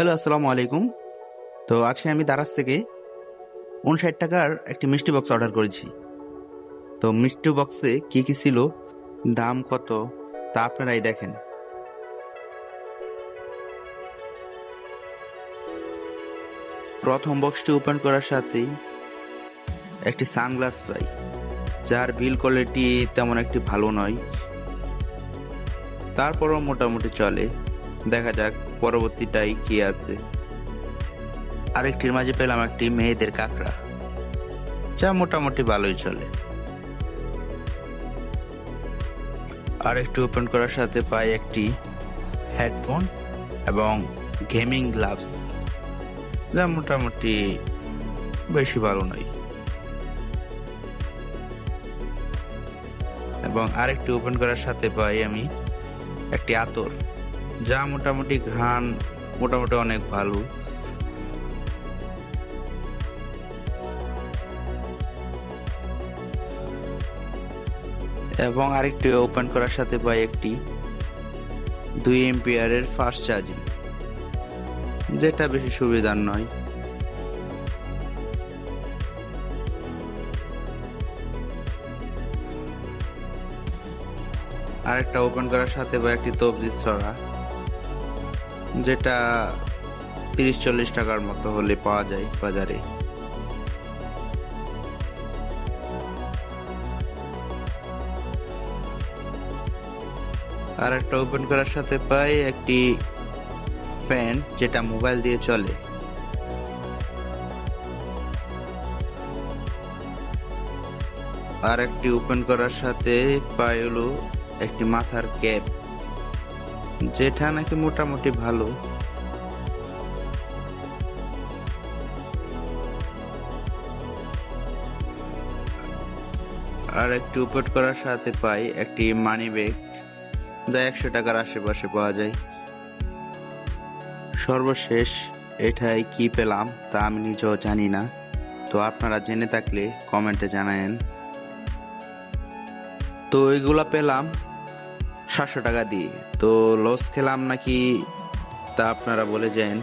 Hello, আসসালামু আলাইকুম। তো আজকে আমি দারাজ থেকে 59 টাকার একটি মিষ্টি বক্স অর্ডার করেছি। তো মিষ্টি বক্সে কি কি ছিল, দাম কত, তা আপনারাই দেখেন। প্রথম বক্সটি ওপেন করার সাথেই একটি সানগ্লাস পাই, যার বিল কোয়ালিটি তেমন একটি ভালো নয়, তারপরও মোটামুটি চলে। দেখা যাক পরবর্তীটাই কি আছে। আরেকটির মাঝে পেলাম একটি মেয়েদের কাঁকড়া, যা মোটামুটি ভালোই চলে। আর একটু ওপেন করার সাথে পাই একটি হেডফোন এবং গেমিং গ্লাভস, যা মোটামুটি বেশি ভালো নয়। এবং আরেকটি ওপেন করার সাথে পাই আমি একটি আতর, যা মোটামুটি ঘ্রাণ মোটামুটি অনেক ভালো। এবং আরেকটি ওপেন করার সাথে পাই একটি 2 এম্পিয়ারের ফাস্ট চার্জিং, যেটা বেশি সুবিধার নয়। আরেকটা ওপেন করার সাথে পাই একটি তবজির ছড়া, যেটা 30-40 টাকার মতো হলে পাওয়া যায় বাজারে। আর একটা ওপেন করার সাথে পাই একটি ফ্যান, যেটা মোবাইল দিয়ে চলে। আর একটি ওপেন করার সাথে পাই হলো একটি মাথার ক্যাপ, যেটা নাকি মোটামুটি ভালো। আর একটি ওপেন করার সাথে পাই একটি মানি ব্যাগ, যা 100 টাকার আশেপাশে পাওয়া যায়। সর্বশেষ এটাই কি পেলাম তা আমি নিজেও জানি না, তো আপনারা জেনে থাকলে কমেন্টে জানায়েন। তো এগুলা পেলাম 700 টাকা দিয়ে, তো লস খেলাম নাকি তা আপনারা বলে যান।